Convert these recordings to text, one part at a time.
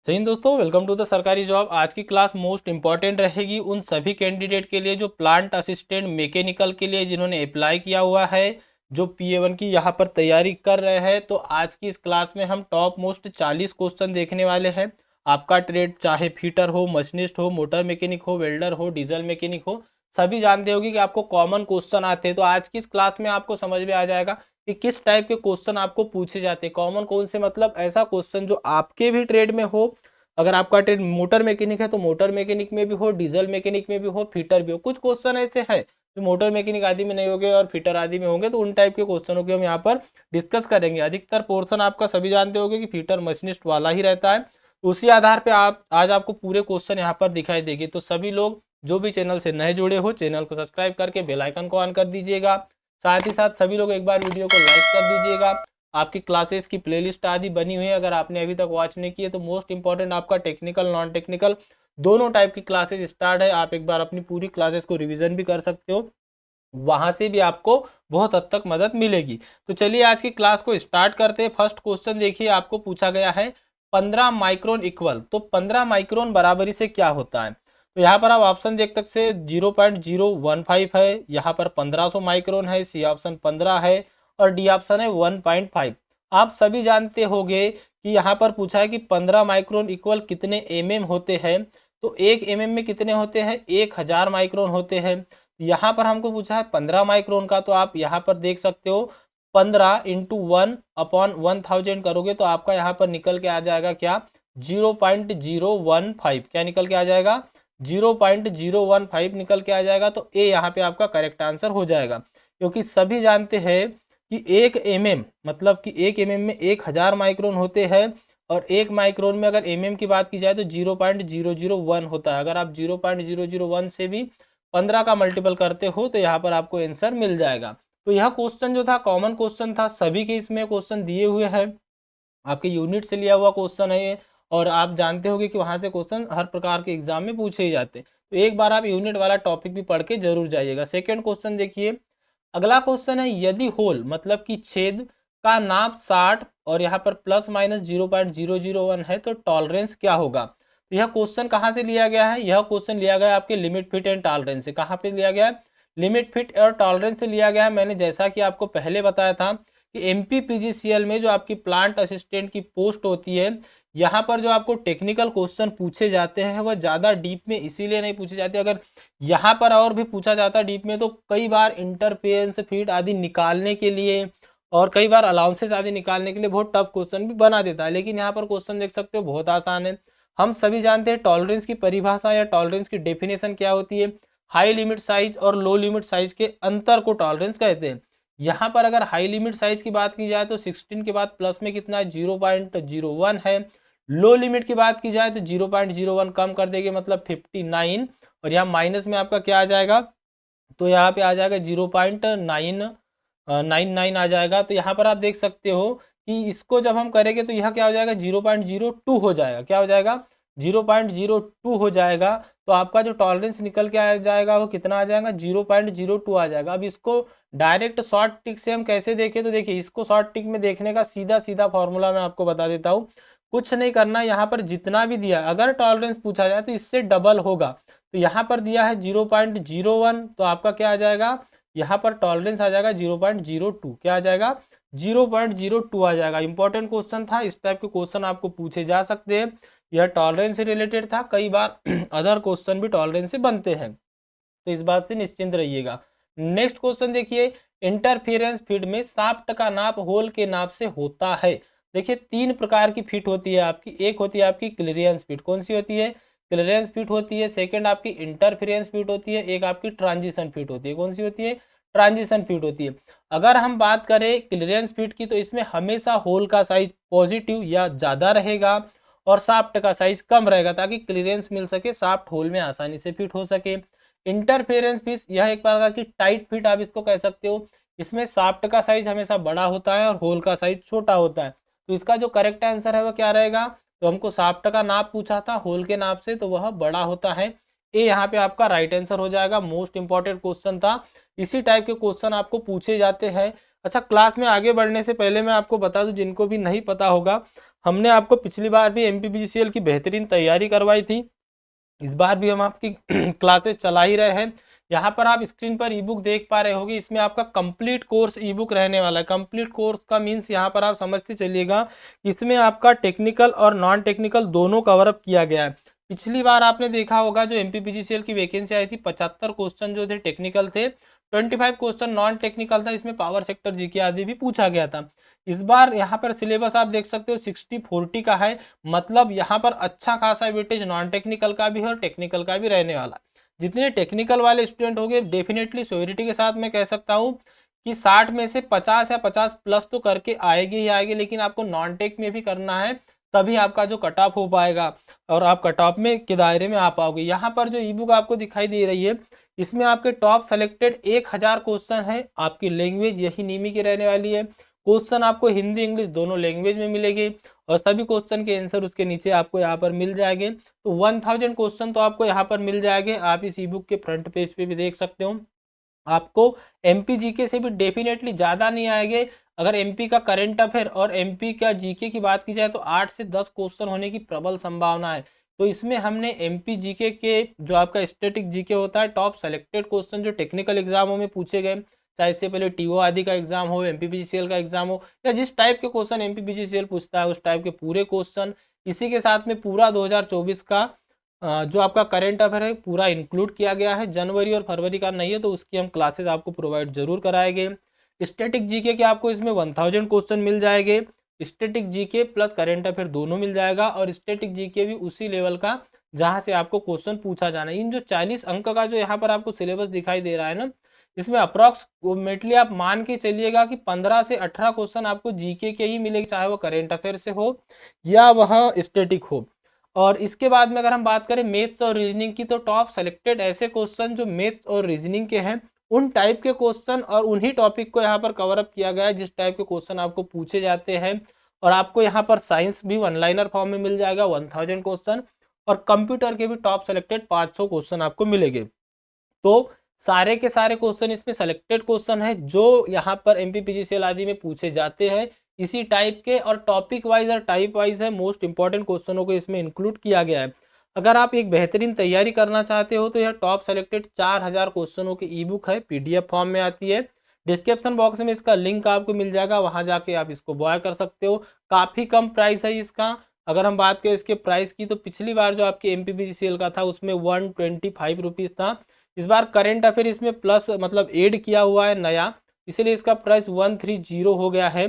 सही दोस्तों, welcome to the सरकारी जॉब। आज की क्लास मोस्ट इंपॉर्टेंट रहेगी उन सभी कैंडिडेट के लिए जो प्लांट असिस्टेंट मैकेनिकल के लिए जिन्होंने अप्लाई किया हुआ है, जो PA1 की यहाँ पर तैयारी कर रहे हैं। तो आज की इस क्लास में हम टॉप मोस्ट 40 क्वेश्चन देखने वाले हैं। आपका ट्रेड चाहे फिटर हो, मशीनिस्ट हो, मोटर मैकेनिक हो, वेल्डर हो, डीजल मैकेनिक हो, सभी जानते होगी कि आपको कॉमन क्वेश्चन आते हैं। तो आज की इस क्लास में आपको समझ में आ जाएगा कि किस टाइप के क्वेश्चन आपको पूछे जाते हैं। कॉमन कौन से, मतलब ऐसा क्वेश्चन जो आपके भी ट्रेड में हो। अगर आपका ट्रेड मोटर मैकेनिक है तो मोटर मैकेनिक में भी हो, डीजल मैकेनिक में भी हो, फिटर भी हो। कुछ क्वेश्चन ऐसे हैं जो मोटर मैकेनिक आदि में नहीं होंगे और फिटर आदि में होंगे, तो उन टाइप के क्वेश्चनों की हम यहाँ पर डिस्कस करेंगे। अधिकतर पोर्शन आपका सभी जानते होंगे कि फिटर मशीनिस्ट वाला ही रहता है। उसी आधार पे आप आज आपको पूरे क्वेश्चन यहाँ पर दिखाई देंगे। तो सभी लोग जो भी चैनल से नए जुड़े हो, चैनल को सब्सक्राइब करके बेल आइकन को ऑन कर दीजिएगा। साथ ही साथ सभी लोग एक बार वीडियो को लाइक कर दीजिएगा। आपकी क्लासेस की प्लेलिस्ट आदि बनी हुई है, अगर आपने अभी तक वॉच नहीं की है तो मोस्ट इंपॉर्टेंट आपका टेक्निकल नॉन टेक्निकल दोनों टाइप की क्लासेस स्टार्ट है। आप एक बार अपनी पूरी क्लासेस को रिवीजन भी कर सकते हो, वहां से भी आपको बहुत हद तक मदद मिलेगी। तो चलिए आज की क्लास को स्टार्ट करते हैं। फर्स्ट क्वेश्चन देखिए, आपको पूछा गया है 15 माइक्रोन इक्वल। तो 15 माइक्रोन बराबरी से क्या होता है। तो यहाँ पर आप ऑप्शन देख सकते हैं 0.015 है, यहाँ पर 1500 माइक्रोन है, सी ऑप्शन 15 है और डी ऑप्शन है 1.5। आप सभी जानते होंगे कि यहाँ पर पूछा है कि 15 माइक्रोन इक्वल कितने होते हैं। तो 1 में कितने होते हैं, 1000 माइक्रोन होते हैं। यहाँ पर हमको पूछा है 15 माइक्रोन का, तो आप यहाँ पर देख सकते हो 15 इंटू 1/1000 करोगे तो आपका यहाँ पर निकल के आ जाएगा क्या, 0.015। क्या निकल के आ जाएगा, 0.015 निकल के आ जाएगा। तो ए यहाँ पे आपका करेक्ट आंसर हो जाएगा, क्योंकि सभी जानते हैं कि 1 मतलब कि 1 में 1000 माइक्रोन होते हैं और 1 माइक्रोन में अगर की बात की जाए तो 0.001 होता है। अगर आप 0.001 से भी 15 का मल्टीपल करते हो तो यहाँ पर आपको आंसर मिल जाएगा। तो यह क्वेश्चन जो था कॉमन क्वेश्चन था, सभी के इसमें क्वेश्चन दिए हुए हैं, आपके यूनिट से लिया हुआ क्वेश्चन है ये। और आप जानते होंगे कि वहाँ से क्वेश्चन हर प्रकार के एग्जाम में पूछे ही जाते हैं। तो एक बार आप यूनिट वाला टॉपिक भी पढ़ के जरूर जाइएगा। सेकेंड क्वेश्चन देखिए, अगला क्वेश्चन है यदि होल मतलब कि छेद का नाप 60 और यहाँ पर प्लस माइनस 0.001 है तो टॉलरेंस क्या होगा। तो यह क्वेश्चन कहाँ से लिया गया है, यह क्वेश्चन लिया गया है आपके लिमिट फिट एंड टॉलरेंस से। कहाँ पे लिया गया है, लिमिट फिट और टॉलरेंस से लिया गया है। मैंने जैसा कि आपको पहले बताया था कि MPPGCL में जो आपकी प्लांट असिस्टेंट की पोस्ट होती है, यहाँ पर जो आपको टेक्निकल क्वेश्चन पूछे जाते हैं वह ज़्यादा डीप में इसीलिए नहीं पूछे जाते। अगर यहाँ पर और भी पूछा जाता डीप में तो कई बार इंटरफेरेंस फीड आदि निकालने के लिए और कई बार अलाउंसेस आदि निकालने के लिए बहुत टफ क्वेश्चन भी बना देता है। लेकिन यहाँ पर क्वेश्चन देख सकते हो बहुत आसान है। हम सभी जानते हैं टॉलरेंस की परिभाषा या टॉलरेंस की डेफिनेशन क्या होती है। हाई लिमिट साइज और लो लिमिट साइज के अंतर को टॉलरेंस कहते हैं। यहाँ पर अगर हाई लिमिट साइज की बात की जाए तो 16 के बाद प्लस में कितना है, 0.01 है। लो लिमिट की बात की जाए तो 0.01 कम कर देंगे मतलब 59, और यहाँ माइनस में आपका क्या आ जाएगा, तो यहाँ पे आ जाएगा 0.999 आ जाएगा। तो यहाँ पर आप देख सकते हो कि इसको जब हम करेंगे तो यह क्या हो जाएगा, 0.02 हो जाएगा। क्या हो जाएगा, 0.02 हो जाएगा। तो आपका जो टॉलरेंस निकल के आ जाएगा वो कितना आ जाएगा, 0.02 आ जाएगा। अब इसको डायरेक्ट शॉर्ट टिक से हम कैसे देखें, तो देखिए इसको शॉर्ट टिक में देखने का सीधा सीधा फॉर्मूला मैं आपको बता देता हूँ। कुछ नहीं करना, यहाँ पर जितना भी दिया अगर टॉलरेंस पूछा जाए तो इससे डबल होगा। तो यहाँ पर दिया है 0.01, तो आपका क्या आ जाएगा, यहाँ पर टॉलरेंस आ जाएगा 0.02। क्या आ जाएगा, 0.02 आ जाएगा। इंपॉर्टेंट क्वेश्चन था, इस टाइप के क्वेश्चन आपको पूछे जा सकते हैं। यह टॉलरेंस से रिलेटेड था, कई बार अदर क्वेश्चन भी टॉलरेंस से बनते हैं, तो इस बात से निश्चिंत रहिएगा। नेक्स्ट क्वेश्चन देखिए, इंटरफेरेंस फीड में शाफ्ट का नाप होल के नाप से होता है। देखिए 3 प्रकार की फिट होती है आपकी। एक होती है आपकी क्लियरेंस फिट, कौन सी होती है, क्लियरेंस फिट होती है। सेकंड आपकी इंटरफेरेंस फिट होती है। एक आपकी ट्रांजिशन फिट होती है, कौन सी होती है, ट्रांजिशन फिट होती है। अगर हम बात करें क्लियरेंस फिट की तो इसमें हमेशा होल का साइज पॉजिटिव या ज़्यादा रहेगा और शाफ्ट का साइज कम रहेगा, ताकि क्लियरेंस मिल सके, शाफ्ट होल में आसानी से फिट हो सके। इंटरफेरेंस फिट यह एक प्रकार की टाइट फिट आप इसको कह सकते हो। इसमें शाफ्ट का साइज हमेशा बड़ा होता है और होल का साइज छोटा होता है। तो इसका जो करेक्ट आंसर है वह क्या रहेगा, तो हमको शाफ्ट का नाप पूछा था होल के नाप से, तो वह बड़ा होता है। ए यहाँ पे आपका राइट आंसर हो जाएगा। मोस्ट इंपॉर्टेंट क्वेश्चन था, इसी टाइप के क्वेश्चन आपको पूछे जाते हैं। अच्छा, क्लास में आगे बढ़ने से पहले मैं आपको बता दूं, जिनको भी नहीं पता होगा, हमने आपको पिछली बार भी एमपीपीजीसीएल की बेहतरीन तैयारी करवाई थी, इस बार भी हम आपकी क्लासेस चला ही रहे हैं। यहाँ पर आप स्क्रीन पर ई बुक देख पा रहे होंगे, इसमें आपका कंप्लीट कोर्स ई बुक रहने वाला है। कंप्लीट कोर्स का मीन्स यहाँ पर आप समझते चलिएगा, इसमें आपका टेक्निकल और नॉन टेक्निकल दोनों कवरअप किया गया है। पिछली बार आपने देखा होगा जो एमपीपीजीसीएल की वैकेंसी आई थी, 75 क्वेश्चन जो थे टेक्निकल थे, 25 क्वेश्चन नॉन टेक्निकल था, इसमें पावर सेक्टर जीके आदि भी पूछा गया था। इस बार यहाँ पर सिलेबस आप देख सकते हो 60-40 का है, मतलब यहाँ पर अच्छा खासा वेटेज नॉन टेक्निकल का भी है और टेक्निकल का भी रहने वाला। जितने टेक्निकल वाले स्टूडेंट होंगे डेफिनेटली श्योरिटी के साथ मैं कह सकता हूँ कि 60 में से 50 या 50 प्लस तो करके आएगी ही आएगी, लेकिन आपको नॉन टेक में भी करना है, तभी आपका जो कट ऑफ हो पाएगा और आप कट ऑफ में के दायरे में आ पाओगे। यहाँ पर जो ई बुक आपको दिखाई दे रही है, इसमें आपके टॉप सेलेक्टेड 1000 क्वेश्चन है। आपकी लैंग्वेज यही नीमी की रहने वाली है। क्वेश्चन आपको हिंदी इंग्लिश दोनों लैंग्वेज में मिलेंगे और सभी क्वेश्चन के आंसर उसके नीचे आपको यहाँ पर मिल जाएंगे। तो 1000 क्वेश्चन तो आपको यहाँ पर मिल जाएंगे। आप इस ई बुक के फ्रंट पेज पे भी देख सकते हो। आपको एमपी जीके से भी डेफिनेटली ज़्यादा नहीं आएंगे। अगर एमपी का करंट अफेयर और एमपी का जीके की बात की जाए तो 8 से 10 क्वेश्चन होने की प्रबल संभावना है। तो इसमें हमने एमपी जीके के जो आपका स्टैटिक जीके होता है, टॉप सेलेक्टेड क्वेश्चन जो टेक्निकल एग्जामों में पूछे गए, चाहे इससे पहले टीओ आदि का एग्जाम हो, एमपीपीजीसीएल का एग्जाम हो, या जिस टाइप के क्वेश्चन एमपीपीजीसीएल पूछता है उस टाइप के पूरे क्वेश्चन, इसी के साथ में पूरा 2024 का जो आपका करंट अफेयर है पूरा इंक्लूड किया गया है। जनवरी और फरवरी का नहीं है तो उसकी हम क्लासेस आपको प्रोवाइड जरूर कराएंगे। स्टैटिक जीके के आपको इसमें 1000 क्वेश्चन मिल जाएंगे। Static GK plus current affair दोनों मिल जाएगा और स्टैटिक जीके भी उसी लेवल का जहां से आपको क्वेश्चन पूछा जाना है। इन जो 40 अंक का जो यहाँ पर आपको सिलेबस दिखाई दे रहा है ना, इसमें अप्रॉक्सीमेटली आप मान के चलिएगा कि 15 से 18 क्वेश्चन आपको जीके के ही मिलेंगे, चाहे वो करंट अफेयर से हो या वह स्टैटिक हो। और इसके बाद में अगर हम बात करें मैथ्स और रीजनिंग की, तो टॉप सेलेक्टेड ऐसे क्वेश्चन जो मैथ्स और रीजनिंग के हैं उन टाइप के क्वेश्चन और उन्हीं टॉपिक को यहाँ पर कवर अप किया गया है जिस टाइप के क्वेश्चन आपको पूछे जाते हैं। और आपको यहाँ पर साइंस भी वन लाइनर फॉर्म में मिल जाएगा 1000 क्वेश्चन, और कंप्यूटर के भी टॉप सेलेक्टेड 500 क्वेश्चन आपको मिलेंगे। तो सारे के सारे क्वेश्चन इसमें सेलेक्टेड क्वेश्चन है जो यहाँ पर एमपीपीजीसीएल आदि में पूछे जाते हैं इसी टाइप के, और टॉपिक वाइज और टाइप वाइज है मोस्ट इंपॉर्टेंट क्वेश्चनों को इसमें इंक्लूड किया गया है। अगर आप एक बेहतरीन तैयारी करना चाहते हो तो यह टॉप सेलेक्टेड 4000 क्वेश्चनों की ई बुक है, पीडीएफ फॉर्म में आती है। डिस्क्रिप्शन बॉक्स में इसका लिंक आपको मिल जाएगा, वहां जाके आप इसको बॉय कर सकते हो। काफ़ी कम प्राइस है इसका। अगर हम बात करें इसके प्राइस की, तो पिछली बार जो आपके एमपीपीजीसीएल का था उसमें 125 रुपीज़ था। इस बार करंट अफेयर इसमें प्लस मतलब ऐड किया हुआ है नया, इसीलिए इसका प्राइस 130 हो गया है।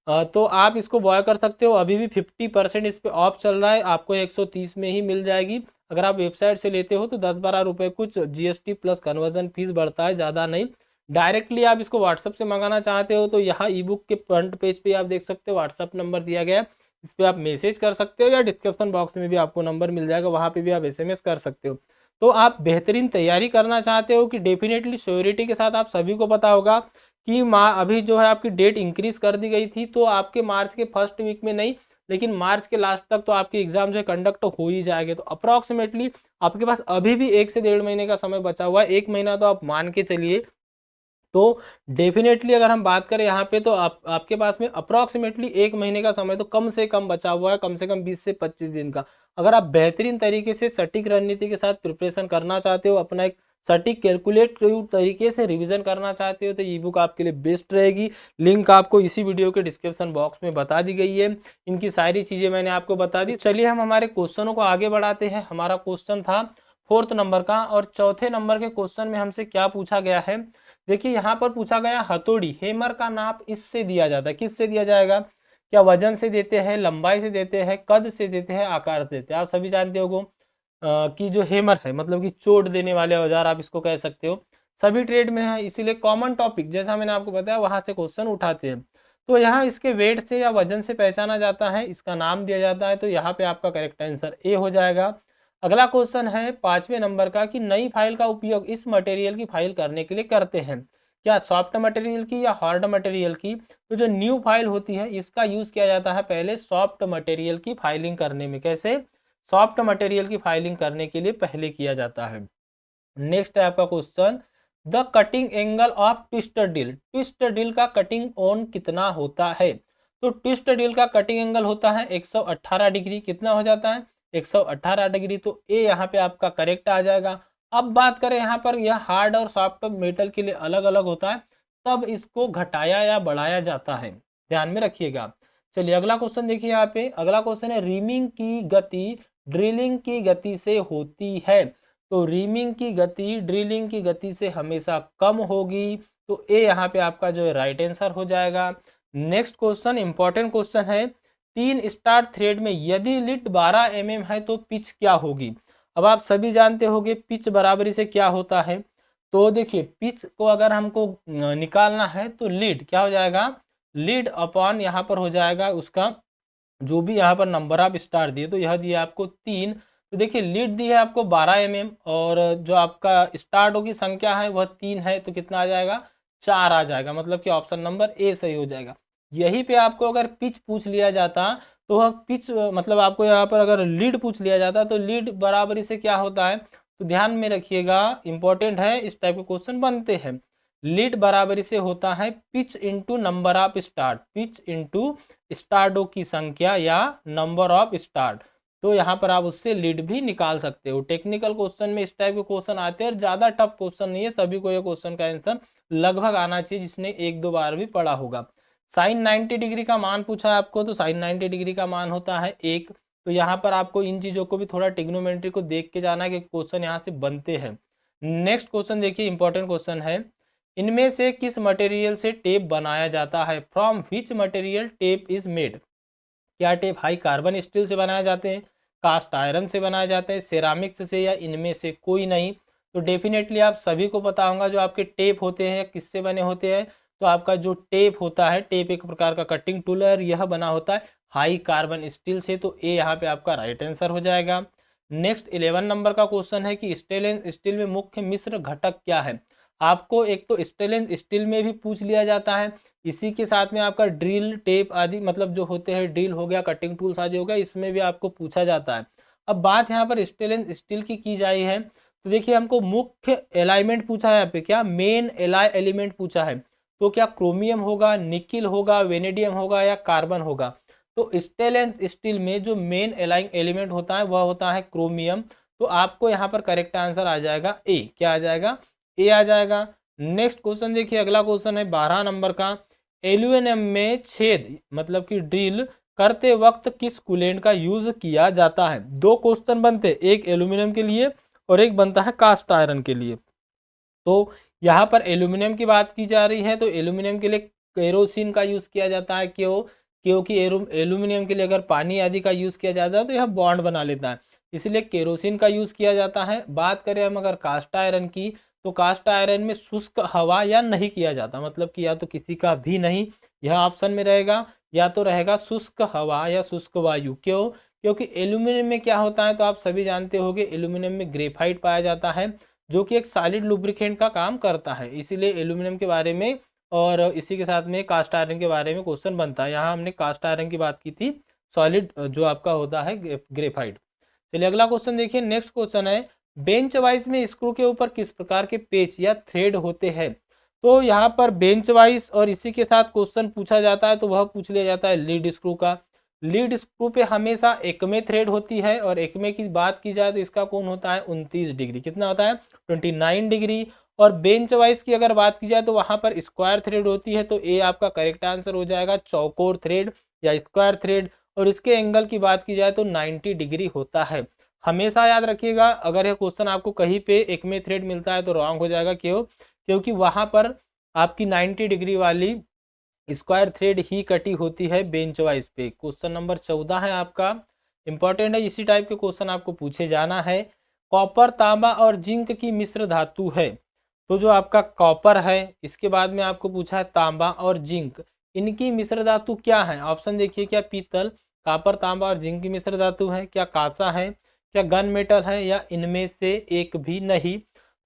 तो आप इसको बॉय कर सकते हो। अभी भी 50% इस पर ऑफ चल रहा है, आपको 130 में ही मिल जाएगी। अगर आप वेबसाइट से लेते हो तो 10-12 रुपये कुछ जीएसटी प्लस कन्वर्जन फीस बढ़ता है, ज़्यादा नहीं। डायरेक्टली आप इसको व्हाट्सअप से मंगाना चाहते हो तो यहाँ ई बुक के फ्रंट पेज पे आप देख सकते हो व्हाट्सअप नंबर दिया गया है, इस पर आप मैसेज कर सकते हो, या डिस्क्रिप्शन बॉक्स में भी आपको नंबर मिल जाएगा, वहाँ पे भी आप एसएमएस कर सकते हो। तो आप बेहतरीन तैयारी करना चाहते हो कि डेफिनेटली श्योरिटी के साथ आप सभी को पता होगा कि अभी जो है आपकी डेट इंक्रीज कर दी गई थी, तो आपके मार्च के फर्स्ट वीक में नहीं लेकिन मार्च के लास्ट तक तो आपके एग्जाम जो है कंडक्ट हो ही जाएंगे। तो अप्रॉक्सीमेटली आपके पास अभी भी 1 से 1.5 महीने का समय बचा हुआ है, 1 महीना तो आप मान के चलिए। तो डेफिनेटली अगर हम बात करें यहाँ पे तो आपके पास में अप्रॉक्सीमेटली 1 महीने का समय तो कम से कम बचा हुआ है, कम से कम 20 से 25 दिन का। अगर आप बेहतरीन तरीके से सटीक रणनीति के साथ प्रिपरेशन करना चाहते हो, अपना एक सटीक कैलकुलेटिव तरीके से रिवीजन करना चाहते हो, तो ई बुक आपके लिए बेस्ट रहेगी। लिंक आपको इसी वीडियो के डिस्क्रिप्शन बॉक्स में बता दी गई है। इनकी सारी चीज़ें मैंने आपको बता दी। चलिए हम हमारे क्वेश्चनों को आगे बढ़ाते हैं। हमारा क्वेश्चन था 4th नंबर का, और चौथे नंबर के क्वेश्चन में हमसे क्या पूछा गया है, देखिए यहाँ पर पूछा गया हथौड़ी हेमर का नाप इससे दिया जाता है, किससे दिया जाएगा? क्या वजन से देते हैं, लंबाई से देते हैं, कद से देते हैं, आकार से देते हैं? आप सभी जानते हो कि जो हेमर है मतलब कि चोट देने वाले औजार आप इसको कह सकते हो, सभी ट्रेड में है, इसीलिए कॉमन टॉपिक जैसा मैंने आपको बताया वहां से क्वेश्चन उठाते हैं। तो यहाँ इसके वेट से या वजन से पहचाना जाता है, इसका नाम दिया जाता है, तो यहाँ पे आपका करेक्ट आंसर ए हो जाएगा। अगला क्वेश्चन है 5वें नंबर का कि नई फाइल का उपयोग इस मटेरियल की फाइल करने के लिए करते हैं, क्या सॉफ्ट मटेरियल की या हार्ड मटेरियल की? तो जो न्यू फाइल होती है इसका यूज किया जाता है पहले सॉफ्ट मटेरियल की फाइलिंग करने में। कैसे? सॉफ्ट मटेरियल की फाइलिंग करने के लिए पहले किया जाता है। नेक्स्ट है आपका question, the cutting angle of twister drill, twister drill का कटिंग ऑन कितना होता है? तो ट्विस्ट ड्रिल का कटिंग एंगल होता है 118 डिग्री। कितना हो जाता है? 118 डिग्री। तो ए यहाँ पे आपका करेक्ट आ जाएगा। अब बात करें यहाँ पर, यह हार्ड और सॉफ्ट मेटल के लिए अलग अलग होता है, तब इसको घटाया या बढ़ाया जाता है, ध्यान में रखिएगा। चलिए अगला क्वेश्चन देखिए यहाँ पे। अगला क्वेश्चन है, रीमिंग की गति ड्रिलिंग की गति से होती है। तो रीमिंग की गति ड्रिलिंग की गति से हमेशा कम होगी। तो ए यहाँ पे आपका जो है राइट आंसर हो जाएगा। नेक्स्ट क्वेश्चन इंपॉर्टेंट क्वेश्चन है, 3 स्टार थ्रेड में यदि लिट 12 mm है तो पिच क्या होगी? अब आप सभी जानते होंगे पिच बराबरी से क्या होता है। तो देखिए पिच को अगर हमको निकालना है तो लीड क्या हो जाएगा? लीड अपॉन यहाँ पर हो जाएगा उसका जो भी यहाँ पर नंबर ऑफ स्टार दिए, तो यह दिया आपको 3। तो देखिए लीड दी है आपको 12 mm और जो आपका स्टार्टों की संख्या है वह 3 है, तो कितना आ जाएगा? 4 आ जाएगा। मतलब कि ऑप्शन नंबर ए सही हो जाएगा। यहीं पे आपको अगर पिच पूछ लिया जाता तो वह पिच मतलब आपको यहाँ पर अगर लीड पूछ लिया जाता तो लीड बराबरी से क्या होता है, तो ध्यान में रखिएगा, इंपॉर्टेंट है, इस टाइप के क्वेश्चन बनते हैं। लीड बराबरी से होता है pitch into number of start, pitch into स्टार्टों की संख्या या नंबर ऑफ स्टार्ट। तो यहाँ पर आप उससे लीड भी निकाल सकते हो। टेक्निकल क्वेश्चन में इस टाइप के क्वेश्चन आते हैं और ज़्यादा टफ क्वेश्चन नहीं है, सभी को ये क्वेश्चन का आंसर लगभग आना चाहिए जिसने 1-2 बार भी पढ़ा होगा। साइन 90 डिग्री का मान पूछा है आपको, तो साइन 90 डिग्री का मान होता है 1। तो यहाँ पर आपको इन चीज़ों को भी थोड़ा ट्रिग्नोमेट्री को देख के जाना है कि क्वेश्चन यहाँ से बनते हैं। नेक्स्ट क्वेश्चन देखिए, इंपॉर्टेंट क्वेश्चन है, इनमें से किस मटेरियल से टेप बनाया जाता है? From which material tape is made? क्या टेप हाई कार्बन स्टील से बनाए जाते हैं, कास्ट आयरन से बनाए जाते हैं, सेरामिक्स से, या इनमें से कोई नहीं? तो डेफिनेटली आप सभी को पता होगा जो आपके टेप होते हैं किससे बने होते हैं। तो आपका जो टेप होता है, टेप एक प्रकार का कटिंग टूल है, यह बना होता है हाई कार्बन स्टील से। तो ए यहाँ पे आपका राइट आंसर हो जाएगा। नेक्स्ट 11 नंबर का क्वेश्चन है कि स्टेनलेस स्टील में मुख्य मिश्र घटक क्या है? आपको एक तो स्टेनलेस स्टील में भी पूछ लिया जाता है, इसी के साथ में आपका ड्रिल टेप आदि मतलब जो होते हैं, ड्रिल हो गया, कटिंग टूल्स आदि हो गया, इसमें भी आपको पूछा जाता है। अब बात यहाँ पर स्टेनलेस स्टील की जाए है, तो देखिए हमको मुख्य एलाइनमेंट पूछा है यहाँ पे, क्या मेन एलाई एलिमेंट पूछा है। तो क्या क्रोमियम होगा, निकिल होगा, वेनेडियम होगा या कार्बन होगा? तो स्टेनलेस स्टील में जो मेन एलाइंग एलिमेंट होता है वह होता है क्रोमियम। तो आपको यहाँ पर करेक्ट आंसर आ जाएगा ए। क्या आ जाएगा? ए आ जाएगा। नेक्स्ट क्वेश्चन देखिए, अगला क्वेश्चन है 12 नंबर का, एल्यूमिनियम में छेद मतलब कि ड्रिल करते वक्त किस कूलेंट का यूज किया जाता है? 2 क्वेश्चन बनते, एक एल्यूमिनियम के लिए और एक बनता है कास्ट आयरन के लिए। तो यहाँ पर एल्यूमिनियम की बात की जा रही है, तो एल्यूमिनियम के लिए केरोसिन का यूज किया जाता है। क्यों? क्योंकि एल्यूमिनियम के लिए अगर पानी आदि का यूज किया जाता है तो यह बॉन्ड बना लेता है, इसलिए केरोसिन का यूज किया जाता है। बात करें हम अगर कास्ट आयरन की, तो कास्ट आयरन में शुष्क हवा या नहीं किया जाता, मतलब कि या तो किसी का भी नहीं, यह ऑप्शन में रहेगा, या तो रहेगा शुष्क हवा या शुष्क वायु। क्यों? क्योंकि एल्यूमिनियम में क्या होता है, तो आप सभी जानते होंगे एल्यूमिनियम में ग्रेफाइट पाया जाता है जो कि एक सॉलिड लुब्रिकेंट का काम करता है, इसीलिए एल्यूमिनियम के बारे में और इसी के साथ में कास्ट आयरन के बारे में क्वेश्चन बनता है। यहाँ हमने कास्ट आयरन की बात की थी, सॉलिड जो आपका होता है ग्रेफाइट। चलिए अगला क्वेश्चन देखिए। नेक्स्ट क्वेश्चन है, बेंच वाइज में स्क्रू के ऊपर किस प्रकार के पेच या थ्रेड होते हैं? तो यहाँ पर बेंच वाइज और इसी के साथ क्वेश्चन पूछा जाता है, तो वह पूछ लिया जाता है लीड स्क्रू का। लीड स्क्रू पे हमेशा एकमे थ्रेड होती है, और एकमे की बात की जाए तो इसका कोण होता है 29 डिग्री। कितना होता है? 29 डिग्री। और बेंच वाइज की अगर बात की जाए तो वहां पर स्क्वायर थ्रेड होती है, तो ए आपका करेक्ट आंसर हो जाएगा, चौकोर थ्रेड या स्क्वायर थ्रेड। और इसके एंगल की बात की जाए तो 90 डिग्री होता है। हमेशा याद रखिएगा, अगर यह क्वेश्चन आपको कहीं पे एकमे थ्रेड मिलता है तो रॉन्ग हो जाएगा। क्यों? क्योंकि वहां पर आपकी 90 डिग्री वाली स्क्वायर थ्रेड ही कटी होती है बेंच वाइज पे। क्वेश्चन नंबर 14 है आपका, इंपॉर्टेंट है, इसी टाइप के क्वेश्चन आपको पूछे जाना है। कॉपर, तांबा और जिंक की मिश्र धातु है। तो जो आपका कॉपर है, इसके बाद में आपको पूछा है तांबा और जिंक, इनकी मिश्र धातु क्या है? ऑप्शन देखिए, क्या पीतल, कॉपर, तांबा और जिंक की मिश्र धातु है, क्या कांसा है, क्या गन मेटल है, या इनमें से एक भी नहीं?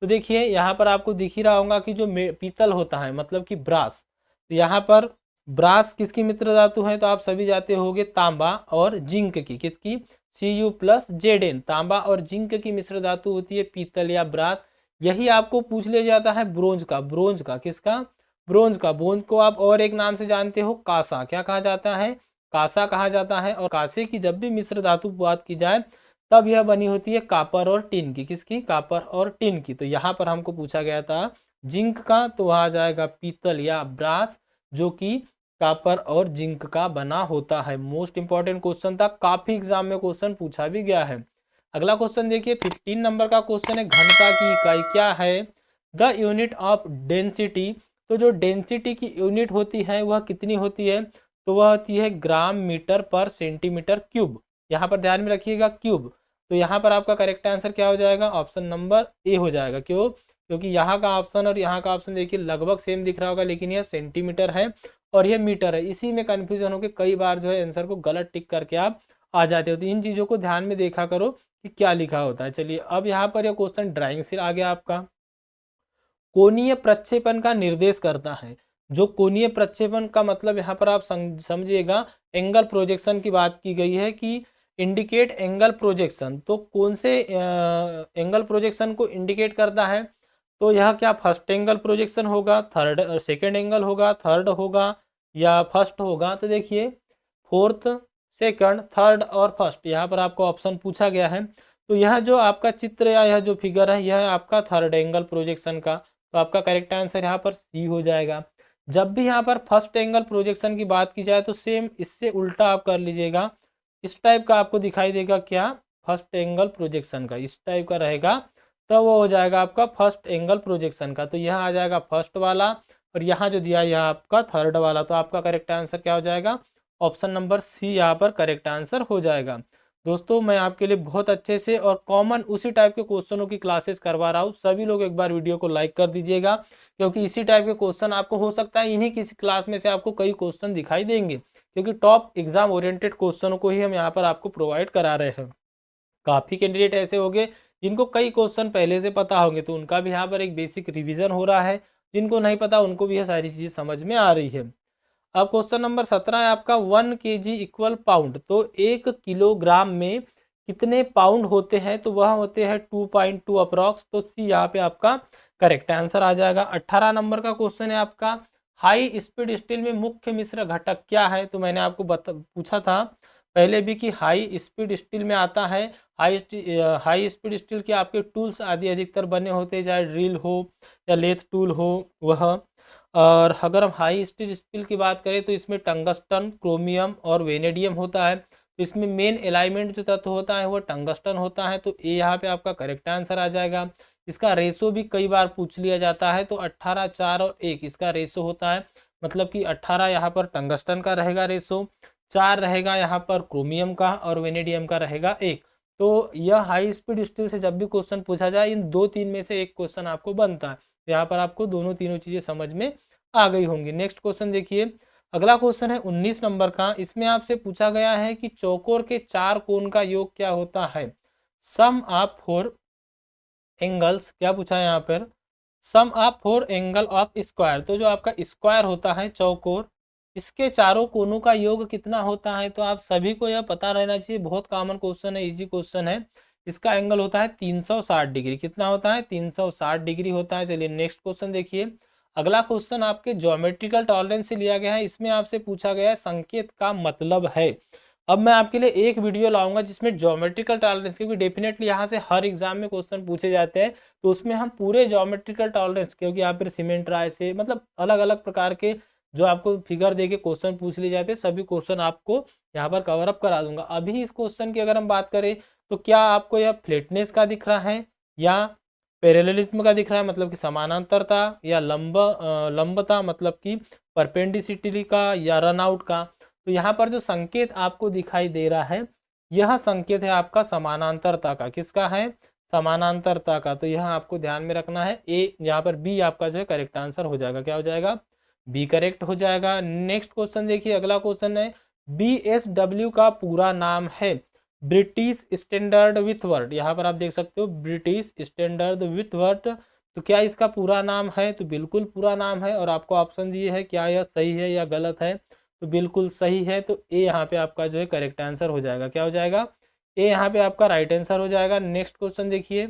तो देखिए यहाँ पर आपको दिख ही रहा होगा कि जो पीतल होता है मतलब कि ब्रास, तो यहाँ पर ब्रास किसकी मित्र धातु है? तो आप सभी जाते होंगे तांबा और जिंक की, किसकी? Cu+Zn, तांबा और जिंक की मिश्र धातु होती है पीतल या ब्रास। यही आपको पूछ लिया जाता है ब्रोंज का, ब्रोंज का किसका? ब्रोंज का, ब्रोंज को आप और एक नाम से जानते हो कांसा, क्या कहा जाता है, कांसा कहा जाता है। और कांसे की जब भी मिश्र धातु बात की जाए तब यह बनी होती है कापर और टिन की, किसकी, कापर और टिन की। तो यहाँ पर हमको पूछा गया था जिंक का, तो आ जाएगा पीतल या ब्रास, जो कि कापर और जिंक का बना होता है। मोस्ट इंपॉर्टेंट क्वेश्चन था, काफी एग्जाम में क्वेश्चन पूछा भी गया है। अगला क्वेश्चन देखिए 15 नंबर का क्वेश्चन है, घनता की इकाई क्या है, द यूनिट ऑफ डेंसिटी। तो जो डेंसिटी की यूनिट होती है वह कितनी होती है, तो वह होती है ग्राम मीटर पर सेंटीमीटर क्यूब। यहाँ पर ध्यान में रखिएगा क्यूब। तो यहाँ पर आपका करेक्ट आंसर क्या हो जाएगा, ऑप्शन नंबर ए हो जाएगा। क्यों, क्योंकि यहाँ का ऑप्शन और यहाँ का ऑप्शन देखिए लगभग सेम दिख रहा होगा, लेकिन यह सेंटीमीटर है और यह मीटर है। इसी में कंफ्यूजन होकर कई बार जो है आंसर को गलत टिक करके आप आ जाते हो। तो इन चीज़ों को ध्यान में देखा करो कि क्या लिखा होता है। चलिए अब यहाँ पर यह क्वेश्चन ड्राइंग से आ गया आपका, कोणीय प्रक्षेपण का निर्देश करता है। जो कोणीय प्रक्षेपण का मतलब यहाँ पर आप समझिएगा, एंगल प्रोजेक्शन की बात की गई है कि इंडिकेट एंगल प्रोजेक्शन। तो कौन से एंगल प्रोजेक्शन को इंडिकेट करता है, तो यह क्या फर्स्ट एंगल प्रोजेक्शन होगा, थर्ड सेकेंड एंगल होगा, थर्ड होगा या फर्स्ट होगा। तो देखिए फोर्थ, सेकंड, थर्ड और फर्स्ट, यहाँ पर आपको ऑप्शन पूछा गया है। तो यह जो आपका चित्र या यह जो फिगर है, यह है आपका थर्ड एंगल प्रोजेक्शन का। तो आपका करेक्ट आंसर यहाँ पर सी हो जाएगा। जब भी यहाँ पर फर्स्ट एंगल प्रोजेक्शन की बात की जाए तो सेम इससे उल्टा आप कर लीजिएगा, इस टाइप का आपको दिखाई देगा, क्या, फर्स्ट एंगल प्रोजेक्शन का इस टाइप का रहेगा, तो वो हो जाएगा आपका फर्स्ट एंगल प्रोजेक्शन का। तो यह आ जाएगा फर्स्ट वाला और यहाँ जो दिया यह आपका थर्ड वाला। तो आपका करेक्ट आंसर क्या हो जाएगा, ऑप्शन नंबर सी यहाँ पर करेक्ट आंसर हो जाएगा। दोस्तों मैं आपके लिए बहुत अच्छे से और कॉमन उसी टाइप के क्वेश्चनों की क्लासेस करवा रहा हूँ। सभी लोग एक बार वीडियो को लाइक कर दीजिएगा, क्योंकि इसी टाइप के क्वेश्चन आपको हो सकता है इन्हीं किसी क्लास में से आपको कई क्वेश्चन दिखाई देंगे, क्योंकि टॉप एग्जाम ओरिएंटेड क्वेश्चनों को ही हम यहाँ पर आपको प्रोवाइड करा रहे हैं। काफ़ी कैंडिडेट ऐसे होंगे जिनको कई क्वेश्चन पहले से पता होंगे, तो उनका भी यहाँ पर एक बेसिक रिविजन हो रहा है। जिनको नहीं पता उनको भी यह सारी चीज़ें समझ में आ रही है। अब क्वेश्चन नंबर 17 है आपका, 1 kg इक्वल पाउंड। तो 1 किलोग्राम में कितने पाउंड होते हैं, तो वह होते हैं 2.2 अप्रॉक्स। तो सी यहाँ पे आपका करेक्ट आंसर आ जाएगा। 18 नंबर का क्वेश्चन है आपका, हाई स्पीड स्टील में मुख्य मिश्र घटक क्या है। तो मैंने आपको पूछा था पहले भी कि हाई स्पीड स्टील में आता है, हाई स्पीड स्टील के आपके टूल्स आदि अधिकतर बने होते हैं, चाहे ड्रिल हो या लेथ टूल हो वह। और अगर हम हाई स्पीड स्टील की बात करें तो इसमें टंगस्टन, क्रोमियम और वेनेडियम होता है। तो इसमें मेन एलाइनमेंट जो तत्व होता है वो टंगस्टन होता है। तो ये यहाँ पे आपका करेक्ट आंसर आ जाएगा। इसका रेशो भी कई बार पूछ लिया जाता है, तो 18, 4 और 1 इसका रेशो होता है। मतलब कि 18 यहाँ पर टंगस्टन का रहेगा रेशो, 4 रहेगा यहाँ पर क्रोमियम का और वेनेडियम का रहेगा 1। तो यह हाई स्पीड स्टील से जब भी क्वेश्चन पूछा जाए इन 2-3 में से एक क्वेश्चन आपको बनता है। यहाँ पर आपको दोनों तीनों चीज़ें समझ में आ गई होंगी। नेक्स्ट क्वेश्चन देखिए, अगला क्वेश्चन है 19 नंबर का। इसमें आपसे पूछा गया है कि चौकोर के 4 कोण का योग क्या होता है। सम ऑफ 4 एंगल्स, क्या पूछा है यहाँ पर, सम ऑफ 4 एंगल ऑफ स्क्वायर। तो जो आपका स्क्वायर होता है चौकोर, इसके चारों कोनों का योग कितना होता है। तो आप सभी को यह पता रहना चाहिए, बहुत कॉमन क्वेश्चन है, इजी क्वेश्चन है। इसका एंगल होता है 360 डिग्री। कितना होता है, 360 डिग्री होता है। चलिए नेक्स्ट क्वेश्चन देखिए। अगला क्वेश्चन आपके ज्योमेट्रिकल टॉलरेंस से लिया गया है। इसमें आपसे पूछा गया है संकेत का मतलब है। अब मैं आपके लिए एक वीडियो लाऊंगा जिसमें ज्योमेट्रिकल टॉलरेंस, क्योंकि डेफिनेटली यहाँ से हर एग्जाम में क्वेश्चन पूछे जाते हैं, तो उसमें हम पूरे ज्योमेट्रिकल टॉलरेंस, क्योंकि यहाँ पर सीमेंट राय से मतलब अलग अलग प्रकार के जो आपको फिगर देके क्वेश्चन पूछ लिए जाते हैं, सभी क्वेश्चन आपको यहाँ पर कवर अप करा दूंगा। अभी इस क्वेश्चन की अगर हम बात करें तो क्या आपको यह फ्लैटनेस का दिख रहा है या पैरेललिज्म का दिख रहा है, मतलब कि समानांतरता, या लंबता मतलब कि परपेंडिसिटी का, या रनआउट का। तो यहाँ पर जो संकेत आपको दिखाई दे रहा है यह संकेत है आपका समानांतरता का। किसका है, समानांतरता का। तो यह आपको ध्यान में रखना है। ए यहाँ पर बी आपका जो है करेक्ट आंसर हो जाएगा। क्या हो जाएगा, बी करेक्ट हो जाएगा। नेक्स्ट क्वेश्चन देखिए, अगला क्वेश्चन है, BSW का पूरा नाम है ब्रिटिश स्टैंडर्ड विथ वर्ड। यहाँ पर आप देख सकते हो ब्रिटिश स्टैंडर्ड विथ वर्ड। तो क्या इसका पूरा नाम है, तो बिल्कुल पूरा नाम है। और आपको ऑप्शन दिए है, क्या यह सही है या गलत है, तो बिल्कुल सही है। तो ए यहाँ पे आपका जो है करेक्ट आंसर हो जाएगा। क्या हो जाएगा, ए यहाँ पे आपका राइट आंसर हो जाएगा। नेक्स्ट क्वेश्चन देखिए,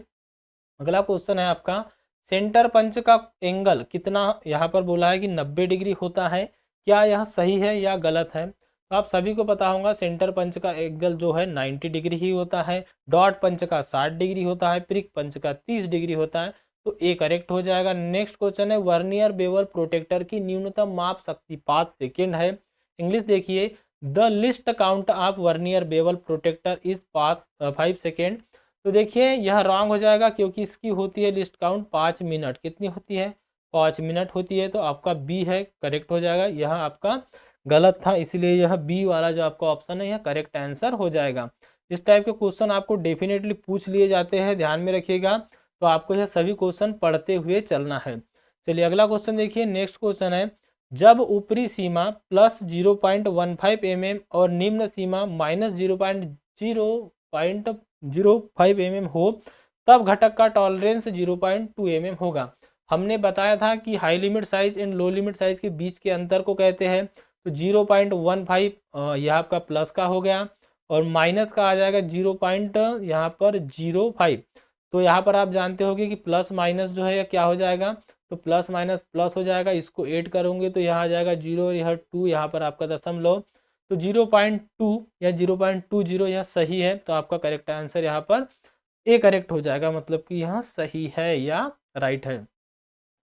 अगला क्वेश्चन है आपका, सेंटर पंच का एंगल कितना यहाँ पर बोला है कि 90 डिग्री होता है। क्या यह सही है या गलत है? तो आप सभी को पता होगा सेंटर पंच का एंगल जो है 90 डिग्री ही होता है, डॉट पंच का 60 डिग्री होता है, प्रिक पंच का 30 डिग्री होता है। तो ए करेक्ट हो जाएगा। नेक्स्ट क्वेश्चन है वर्नियर बेवल प्रोटेक्टर की न्यूनतम माप शक्ति 5 सेकेंड है। इंग्लिश देखिए, the list count of vernier bevel protector is 5 second. तो देखिए यह रॉन्ग हो जाएगा क्योंकि इसकी होती है लिस्ट काउंट 5 मिनट। कितनी होती है? 5 मिनट होती है। तो आपका बी है करेक्ट हो जाएगा। यह आपका गलत था, इसलिए यह बी वाला जो आपका ऑप्शन है यह करेक्ट आंसर हो जाएगा। इस टाइप के क्वेश्चन आपको डेफिनेटली पूछ लिए जाते हैं, ध्यान में रखिएगा। तो आपको यह सभी क्वेश्चन पढ़ते हुए चलना है। चलिए अगला क्वेश्चन देखिए। नेक्स्ट क्वेश्चन है, जब ऊपरी सीमा प्लस 0.15 mm और निम्न सीमा माइनस 0.05 mm हो तब घटक का टॉलरेंस 0.2 mm होगा। हमने बताया था कि high limit size and low limit size के बीच के अंतर को कहते हैं। तो 0.15 यह आपका प्लस का हो गया और माइनस का आ जाएगा 0. यहाँ पर 05। तो यहाँ पर आप जानते होंगे कि प्लस माइनस जो है यह क्या हो जाएगा, तो प्लस माइनस प्लस हो जाएगा। इसको ऐड करोगे तो यहाँ आ जाएगा 0 और यह 2, यहाँ पर आपका दशमलव। तो 0.2 या 0.20 यह सही है। तो आपका करेक्ट आंसर यहाँ पर ए करेक्ट हो जाएगा, मतलब कि यह सही है या राइट है।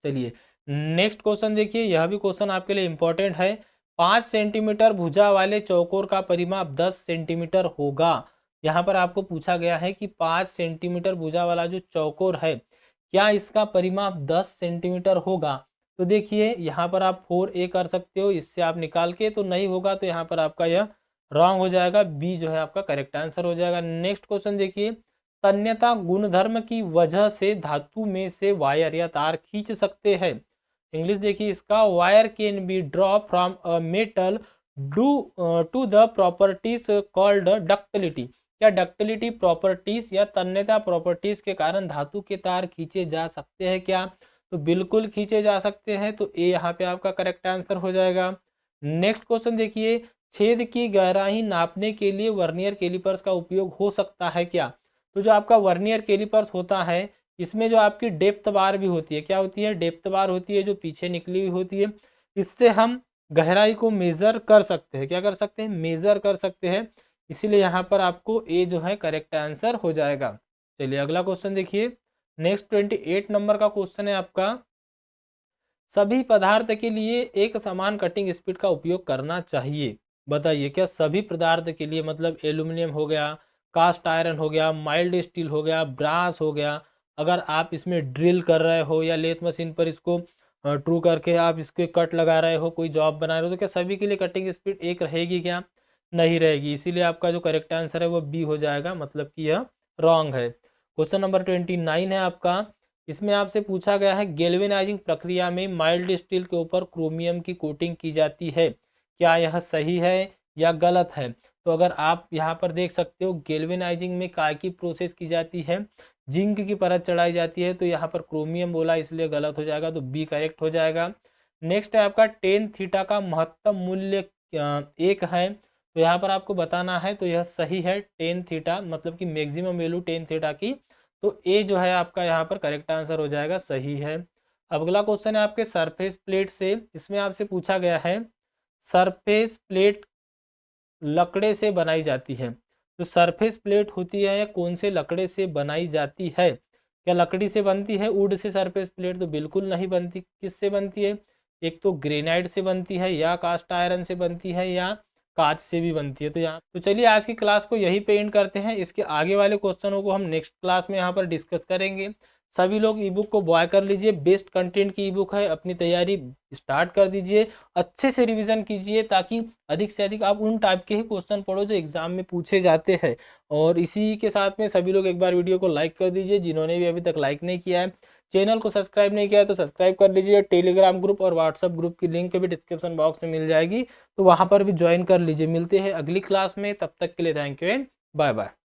चलिए नेक्स्ट क्वेश्चन देखिए, यह भी क्वेश्चन आपके लिए इंपॉर्टेंट है। 5 सेंटीमीटर भुजा वाले चौकोर का परिमाप 10 सेंटीमीटर होगा। यहाँ पर आपको पूछा गया है कि 5 सेंटीमीटर भुजा वाला जो चौकोर है क्या इसका परिमाप 10 सेंटीमीटर होगा। तो देखिए यहाँ पर आप 4a कर सकते हो, इससे आप निकाल के, तो नहीं होगा तो यहाँ पर आपका यह रॉन्ग हो जाएगा। बी जो है आपका करेक्ट आंसर हो जाएगा। नेक्स्ट क्वेश्चन देखिए, तन्यता गुणधर्म की वजह से धातु में से वायर या तार खींच सकते हैं। इंग्लिश देखिए इसका, wire can be draw from a metal to the properties called ductility. क्या डक्टिलिटी प्रॉपर्टीज या तन्यता प्रॉपर्टीज के कारण धातु के तार खींचे जा सकते हैं क्या? तो बिल्कुल खींचे जा सकते हैं। तो ए यहाँ पे आपका करेक्ट आंसर हो जाएगा। नेक्स्ट क्वेश्चन देखिए, छेद की गहराई नापने के लिए वर्नियर कैलिपर्स का उपयोग हो सकता है क्या? तो जो आपका वर्नियर कैलिपर्स होता है इसमें जो आपकी डेप्थ बार भी होती है, क्या होती है? डेप्थ बार होती है जो पीछे निकली हुई होती है। इससे हम गहराई को मेज़र कर सकते हैं। क्या कर सकते हैं? मेज़र कर सकते हैं। इसीलिए यहाँ पर आपको ए जो है करेक्ट आंसर हो जाएगा। चलिए अगला क्वेश्चन देखिए। नेक्स्ट 28 नंबर का क्वेश्चन है आपका, सभी पदार्थ के लिए एक समान कटिंग स्पीड का उपयोग करना चाहिए। बताइए क्या सभी पदार्थ के लिए, मतलब एल्यूमिनियम हो गया, कास्ट आयरन हो गया, माइल्ड स्टील हो गया, ब्रास हो गया, अगर आप इसमें ड्रिल कर रहे हो या लेथ मशीन पर इसको ट्रू करके आप इसके कट लगा रहे हो, कोई जॉब बना रहे हो, तो क्या सभी के लिए कटिंग स्पीड एक रहेगी क्या? नहीं रहेगी। इसीलिए आपका जो करेक्ट आंसर है वो बी हो जाएगा, मतलब कि यह रॉन्ग है। क्वेश्चन नंबर 29 है आपका। इसमें आपसे पूछा गया है गैल्वेनाइजिंग प्रक्रिया में माइल्ड स्टील के ऊपर क्रोमियम की कोटिंग की जाती है। क्या यह सही है या गलत है? तो अगर आप यहाँ पर देख सकते हो गैल्वेनाइजिंग में काय की प्रोसेस की जाती है, जिंक की परत चढ़ाई जाती है, तो यहाँ पर क्रोमियम बोला इसलिए गलत हो जाएगा। तो बी करेक्ट हो जाएगा। नेक्स्ट है आपका टेन थीटा का महत्तम मूल्य 1 है। तो यहाँ पर आपको बताना है, तो यह सही है। टेन थीटा मतलब कि मैक्सिमम वैल्यू टेन थीटा की। तो ए जो है आपका यहाँ पर करेक्ट आंसर हो जाएगा, सही है। अगला क्वेश्चन है आपके सरफेस प्लेट से। इसमें आपसे पूछा गया है सरफेस प्लेट लकड़े से बनाई जाती है। जो सरफेस प्लेट होती है कौन से लकड़े से बनाई जाती है? क्या लकड़ी से बनती है वुड से सरफेस प्लेट? तो बिल्कुल नहीं बनती। किससे बनती है? एक तो ग्रेनाइट से बनती है, या कास्ट आयरन से बनती है, या कांच से भी बनती है। तो यहाँ तो चलिए आज की क्लास को यही पे एंड करते हैं। इसके आगे वाले क्वेश्चनों को हम नेक्स्ट क्लास में यहाँ पर डिस्कस करेंगे। सभी लोग ई बुक को बाय कर लीजिए, बेस्ट कंटेंट की ई बुक है। अपनी तैयारी स्टार्ट कर दीजिए, अच्छे से रिवीजन कीजिए ताकि अधिक से अधिक आप उन टाइप के ही क्वेश्चन पढ़ो जो एग्जाम में पूछे जाते हैं। और इसी के साथ में सभी लोग एक बार वीडियो को लाइक कर दीजिए, जिन्होंने भी अभी तक लाइक नहीं किया है। चैनल को सब्सक्राइब नहीं किया है तो सब्सक्राइब कर लीजिए। टेलीग्राम ग्रुप और व्हाट्सएप ग्रुप की लिंक भी डिस्क्रिप्शन बॉक्स में मिल जाएगी, तो वहाँ पर भी ज्वाइन कर लीजिए। मिलते हैं अगली क्लास में, तब तक के लिए thank you and bye bye.